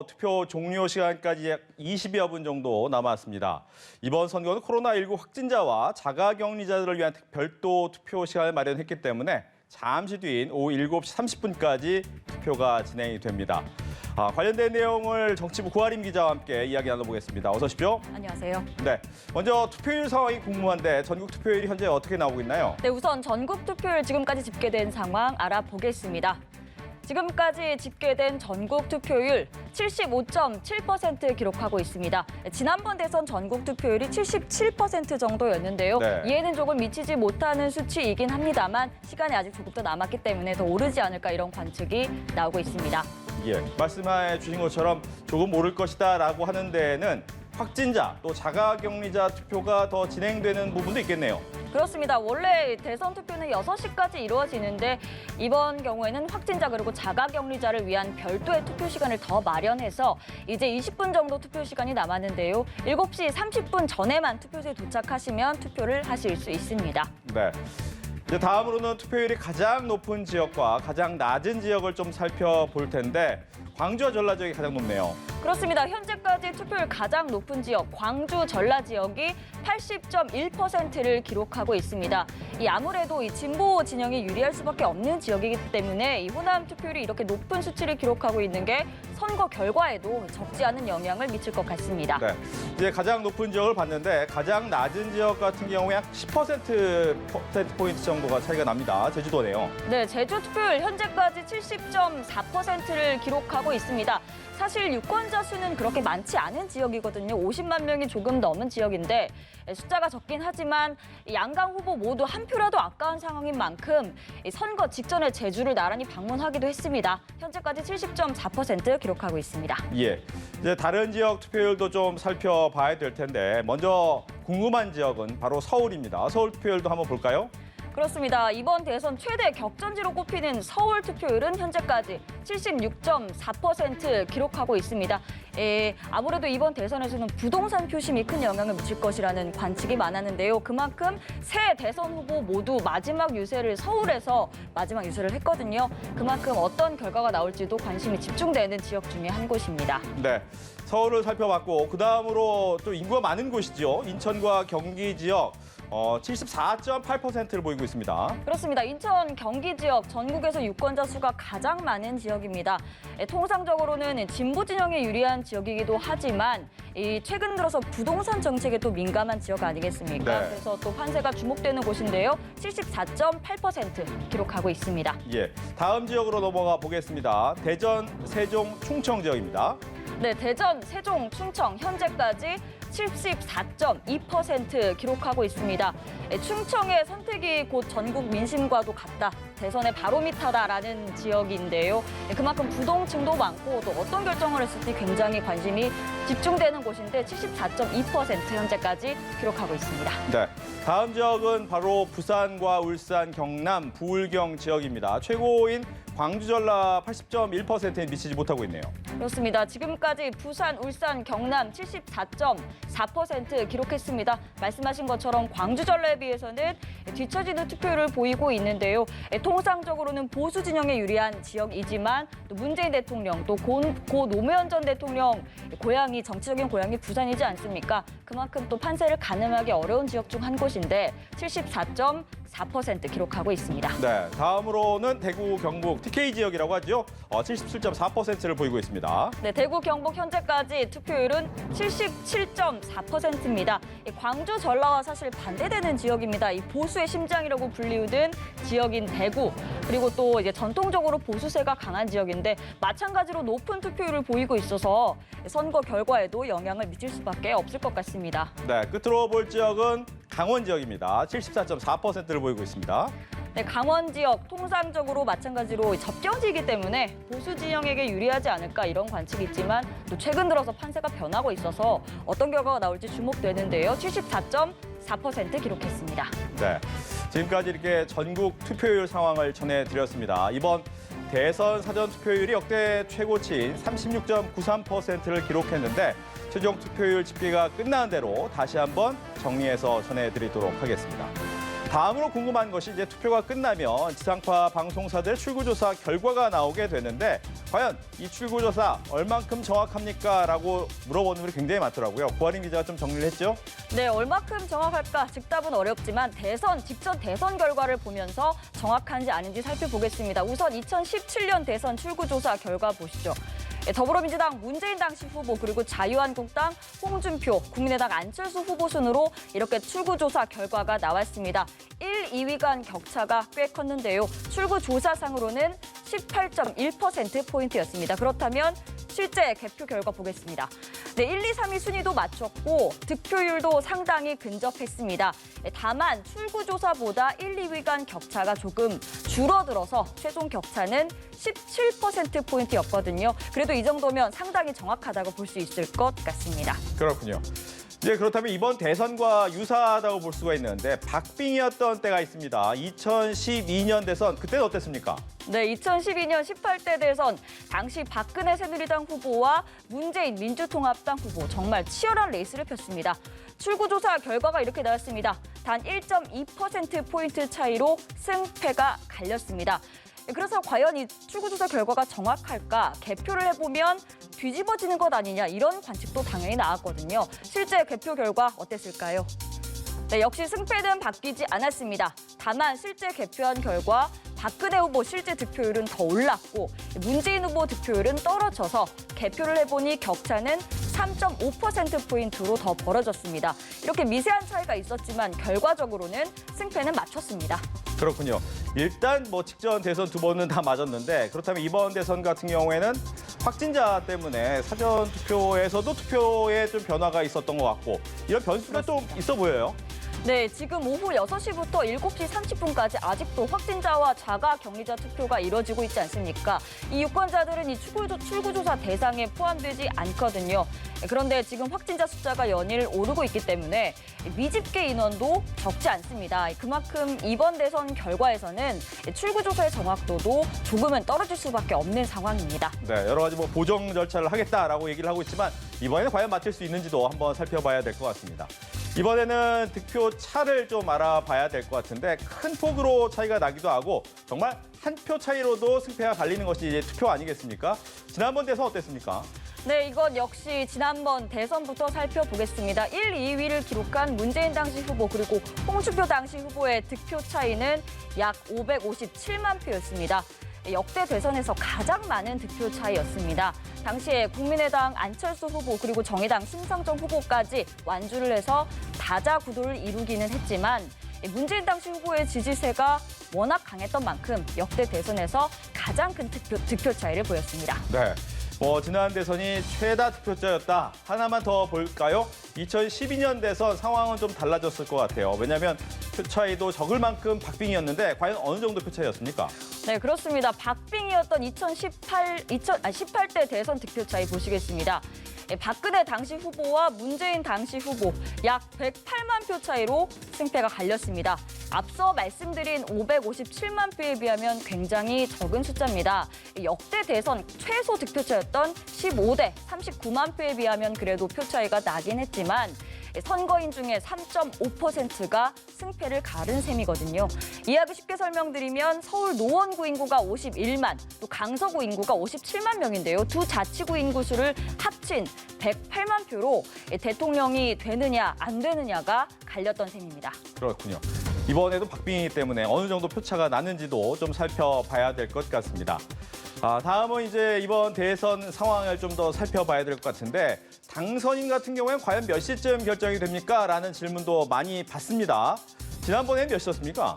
투표 종료 시간까지 약 20여 분 정도 남았습니다. 이번 선거는 코로나19 확진자와 자가격리자들을 위한 별도 투표 시간을 마련했기 때문에 잠시 뒤인 오후 7시 30분까지 투표가 진행이 됩니다. 관련된 내용을 정치부 구하림 기자와 함께 이야기 나눠보겠습니다. 어서 오십시오. 안녕하세요. 네, 먼저 투표율 상황이 궁금한데 전국 투표율이 현재 어떻게 나오고 있나요? 네, 우선 전국 투표율 지금까지 집계된 상황 알아보겠습니다. 지금까지 집계된 전국 투표율 75.7% 기록하고 있습니다. 지난번 대선 전국 투표율이 77% 정도였는데요. 네. 이에는 조금 미치지 못하는 수치이긴 합니다만 시간이 아직 조금 더 남았기 때문에 더 오르지 않을까 이런 관측이 나오고 있습니다. 예, 말씀해 주신 것처럼 조금 오를 것이다라고 하는 데에는 확진자 또 자가격리자 투표가 더 진행되는 부분도 있겠네요. 그렇습니다. 원래 대선 투표는 6시까지 이루어지는데 이번 경우에는 확진자 그리고 자가격리자를 위한 별도의 투표 시간을 더 마련해서 이제 20분 정도 투표 시간이 남았는데요. 7시 30분 전에만 투표소에 도착하시면 투표를 하실 수 있습니다. 네. 이제 다음으로는 투표율이 가장 높은 지역과 가장 낮은 지역을 좀 살펴볼 텐데 광주와 전라 지역이 가장 높네요. 그렇습니다. 현재까지 투표율 가장 높은 지역 광주 전라 지역이 80.1%를 기록하고 있습니다. 아무래도 이 진보 진영이 유리할 수밖에 없는 지역이기 때문에 이 호남 투표율이 이렇게 높은 수치를 기록하고 있는 게 선거 결과에도 적지 않은 영향을 미칠 것 같습니다. 네. 이제 가장 높은 지역을 봤는데 가장 낮은 지역 같은 경우에 약 10%포인트 정도가 차이가 납니다. 제주도네요. 네, 제주 투표율 현재까지 70.4%를 기록하고 있습니다. 사실 유권자 수는 그렇게 많지 않은 지역이거든요. 50만 명이 조금 넘은 지역인데 숫자가 적긴 하지만 양강 후보 모두 한 표라도 아까운 상황인 만큼 선거 직전에 제주를 나란히 방문하기도 했습니다. 현재까지 70.4% 기록하고 있습니다. 예. 이제 다른 지역 투표율도 좀 살펴봐야 될 텐데 먼저 궁금한 지역은 바로 서울입니다. 서울 투표율도 한번 볼까요? 그렇습니다. 이번 대선 최대 격전지로 꼽히는 서울 투표율은 현재까지 76.4% 기록하고 있습니다. 아무래도 이번 대선에서는 부동산 표심이 큰 영향을 미칠 것이라는 관측이 많았는데요. 그만큼 새 대선 후보 모두 마지막 유세를 서울에서 마지막 유세를 했거든요. 그만큼 어떤 결과가 나올지도 관심이 집중되는 지역 중에 한 곳입니다. 네. 서울을 살펴봤고 그다음으로 또 인구가 많은 곳이죠. 인천과 경기 지역 74.8%를 보이고 있습니다. 그렇습니다. 인천, 경기 지역 전국에서 유권자 수가 가장 많은 지역입니다. 통상적으로는 진보 진영에 유리한 지역이기도 하지만 최근 들어서 부동산 정책에 또 민감한 지역 아니겠습니까? 네. 그래서 또 판세가 주목되는 곳인데요. 74.8% 기록하고 있습니다. 예. 다음 지역으로 넘어가 보겠습니다. 대전, 세종, 충청 지역입니다. 네, 대전, 세종, 충청 현재까지 74.2% 기록하고 있습니다. 충청의 선택이 곧 전국 민심과도 같다. 대선의 바로미터다라는 지역인데요. 그만큼 부동층도 많고 또 어떤 결정을 했을지 굉장히 관심이 집중되는 곳인데 74.2% 현재까지 기록하고 있습니다. 네. 다음 지역은 바로 부산과 울산, 경남, 부울경 지역입니다. 최고인 광주, 전라 80.1%에 미치지 못하고 있네요. 그렇습니다. 지금까지 부산, 울산, 경남 74.4% 기록했습니다. 말씀하신 것처럼 광주, 전라에 비해서는 뒤처지는 투표율을 보이고 있는데요. 통상적으로는 보수 진영에 유리한 지역이지만 또 문재인 대통령, 또 고 노무현 전 대통령 고향이 정치적인 고향이 부산이지 않습니까? 그만큼 또 판세를 가늠하기 어려운 지역 중 한 곳인데 74.4% 기록하고 있습니다. 네. 다음으로는 대구, 경북, TK 지역이라고 하죠. 77.4%를 보이고 있습니다. 네, 대구, 경북 현재까지 투표율은 77.4%입니다. 광주, 전라와 사실 반대되는 지역입니다. 이 보수의 심장이라고 불리우는 지역인 대구, 그리고 또 이제 전통적으로 보수세가 강한 지역인데 마찬가지로 높은 투표율을 보이고 있어서 선거 결과에도 영향을 미칠 수밖에 없을 것 같습니다. 네. 끝으로 볼 지역은 강원 지역입니다. 74.4%를 보이고 있습니다. 네, 강원 지역 통상적으로 마찬가지로 접경지이기 때문에 보수 진영에게 유리하지 않을까 이런 관측이 있지만 또 최근 들어서 판세가 변하고 있어서 어떤 결과가 나올지 주목되는데요. 74.4% 기록했습니다. 네. 지금까지 이렇게 전국 투표율 상황을 전해드렸습니다. 이번 대선 사전 투표율이 역대 최고치인 36.93%를 기록했는데 최종 투표율 집계가 끝나는 대로 다시 한번 정리해서 전해드리도록 하겠습니다. 다음으로 궁금한 것이 이제 투표가 끝나면 지상파 방송사들 출구조사 결과가 나오게 되는데 과연 이 출구조사 얼만큼 정확합니까? 라고 물어보는 분이 굉장히 많더라고요. 구하림 기자가 좀 정리를 했죠? 네, 얼마큼 정확할까? 즉답은 어렵지만 직전 대선 결과를 보면서 정확한지 아닌지 살펴보겠습니다. 우선 2017년 대선 출구조사 결과 보시죠. 더불어민주당 문재인 당시 후보 그리고 자유한국당 홍준표, 국민의당 안철수 후보 순으로 이렇게 출구조사 결과가 나왔습니다. 1, 2위 간 격차가 꽤 컸는데요. 출구조사상으로는 18.1%포인트였습니다. 그렇다면 실제 개표 결과 보겠습니다. 네, 1, 2, 3위 순위도 맞췄고 득표율도 상당히 근접했습니다. 다만 출구조사보다 1, 2위 간 격차가 조금 줄어들어서 최종 격차는 17%포인트였거든요. 그래도 이 정도면 상당히 정확하다고 볼 수 있을 것 같습니다. 그렇군요. 이제 그렇다면 이번 대선과 유사하다고 볼 수가 있는데 박빙이었던 때가 있습니다. 2012년 대선, 그때는 어땠습니까? 네, 2012년 18대 대선 당시 박근혜 새누리당 후보와 문재인 민주통합당 후보 정말 치열한 레이스를 폈습니다. 출구조사 결과가 이렇게 나왔습니다. 단 1.2%포인트 차이로 승패가 갈렸습니다. 그래서 과연 이 출구조사 결과가 정확할까? 개표를 해보면 뒤집어지는 것 아니냐 이런 관측도 당연히 나왔거든요. 실제 개표 결과 어땠을까요? 네, 역시 승패는 바뀌지 않았습니다. 다만 실제 개표한 결과 박근혜 후보 실제 득표율은 더 올랐고 문재인 후보 득표율은 떨어져서 개표를 해보니 격차는 3.5%포인트로 더 벌어졌습니다. 이렇게 미세한 차이가 있었지만 결과적으로는 승패는 맞췄습니다. 그렇군요. 일단 직전 대선 두 번은 다 맞았는데 그렇다면 이번 대선 같은 경우에는 확진자 때문에 사전 투표에서도 투표에 좀 변화가 있었던 것 같고 이런 변수가 좀 있어 보여요. 네, 지금 오후 6시부터 7시 30분까지 아직도 확진자와 자가 격리자 투표가 이뤄지고 있지 않습니까? 이 유권자들은 이 출구조사 대상에 포함되지 않거든요. 그런데 지금 확진자 숫자가 연일 오르고 있기 때문에 미집계 인원도 적지 않습니다. 그만큼 이번 대선 결과에서는 출구조사의 정확도도 조금은 떨어질 수밖에 없는 상황입니다. 네, 여러 가지 보정 절차를 하겠다라고 얘기를 하고 있지만 이번에는 과연 맞출 수 있는지도 한번 살펴봐야 될 것 같습니다. 이번에는 득표 차를 좀 알아봐야 될 것 같은데 큰 폭으로 차이가 나기도 하고 정말 한 표 차이로도 승패가 갈리는 것이 이제 투표 아니겠습니까? 지난번 대선 어땠습니까? 네, 이건 역시 지난번 대선부터 살펴보겠습니다. 1, 2위를 기록한 문재인 당시 후보 그리고 홍준표 당시 후보의 득표 차이는 약 557만 표였습니다. 역대 대선에서 가장 많은 득표 차이였습니다. 당시에 국민의당 안철수 후보 그리고 정의당 심상정 후보까지 완주를 해서 다자 구도를 이루기는 했지만 문재인 당시 후보의 지지세가 워낙 강했던 만큼 역대 대선에서 가장 큰 득표 차이를 보였습니다. 네. 지난 대선이 최다 득표자였다. 하나만 더 볼까요? 2012년 대선 상황은 좀 달라졌을 것 같아요. 왜냐하면 표 차이도 적을 만큼 박빙이었는데 과연 어느 정도 표 차이였습니까? 네, 그렇습니다. 박빙이었던 18대 대선 득표 차이 보시겠습니다. 박근혜 당시 후보와 문재인 당시 후보 약 108만 표 차이로 승패가 갈렸습니다. 앞서 말씀드린 557만 표에 비하면 굉장히 적은 숫자입니다. 역대 대선 최소 득표차였던 15대 39만 표에 비하면 그래도 표 차이가 나긴 했지만 선거인 중에 3.5%가 승패를 가른 셈이거든요. 이야기 쉽게 설명드리면 서울 노원구 인구가 51만, 또 강서구 인구가 57만 명인데요. 두 자치구 인구 수를 합친 108만 표로 대통령이 되느냐 안 되느냐가 갈렸던 셈입니다. 그렇군요. 이번에도 박빙이기 때문에 어느 정도 표차가 나는지도 좀 살펴봐야 될 것 같습니다. 다음은 이제 이번 대선 상황을 좀 더 살펴봐야 될 것 같은데 당선인 같은 경우에는 과연 몇 시쯤 결정이 됩니까? 라는 질문도 많이 받습니다. 지난번에 몇 시였습니까?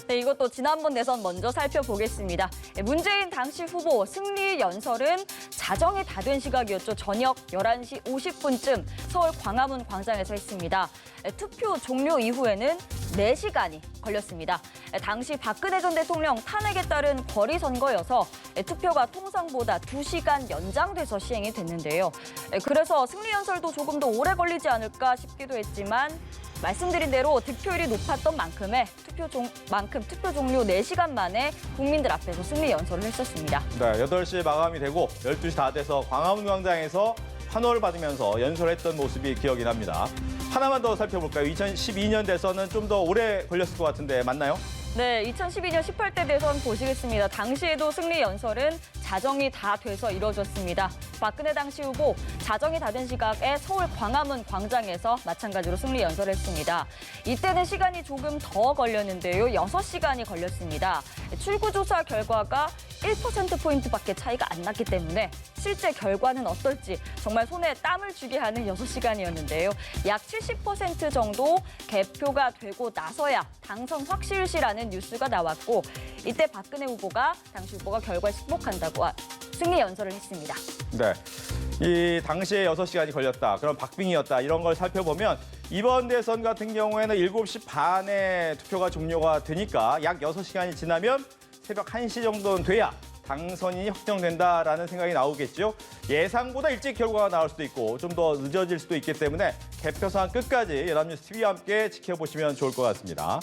네, 이것도 지난번 대선 먼저 살펴보겠습니다. 문재인 당시 후보 승리 연설은 자정이 다 된 시각이었죠. 저녁 11시 50분쯤 서울 광화문 광장에서 했습니다. 투표 종료 이후에는 4시간이 걸렸습니다. 당시 박근혜 전 대통령 탄핵에 따른 거리 선거여서 투표가 통상보다 2시간 연장돼서 시행이 됐는데요. 그래서 승리 연설도 조금 더 오래 걸리지 않을까 싶기도 했지만 말씀드린 대로 득표율이 높았던 만큼의 투표 종료 4시간 만에 국민들 앞에서 승리 연설을 했었습니다. 네, 8시에 마감이 되고 12시 다 돼서 광화문 광장에서 환호를 받으면서 연설했던 모습이 기억이 납니다. 하나만 더 살펴볼까요? 2012년 대선은 좀 더 오래 걸렸을 것 같은데 맞나요? 네, 2012년 18대 대선 보시겠습니다. 당시에도 승리 연설은 자정이 다 돼서 이뤄졌습니다. 박근혜 당시 후보 자정이 다 된 시각에 서울 광화문 광장에서 마찬가지로 승리 연설했습니다. 이때는 시간이 조금 더 걸렸는데요. 6시간이 걸렸습니다. 출구조사 결과가 1%포인트밖에 차이가 안 났기 때문에 실제 결과는 어떨지 정말 손에 땀을 쥐게 하는 6시간이었는데요. 약 70% 정도 개표가 되고 나서야 당선 확실시라는 뉴스가 나왔고 이때 박근혜 후보가 당시 후보가 결과에 승복한다고 승리 연설을 했습니다. 네. 이 당시에 6시간이 걸렸다. 그럼 박빙이었다. 이런 걸 살펴보면 이번 대선 같은 경우에는 7시 반에 투표가 종료가 되니까 약 6시간이 지나면 새벽 1시 정도는 돼야 당선인이 확정된다라는 생각이 나오겠죠. 예상보다 일찍 결과가 나올 수도 있고 좀 더 늦어질 수도 있기 때문에 개표 상황 끝까지 연합뉴스 TV와 함께 지켜보시면 좋을 것 같습니다.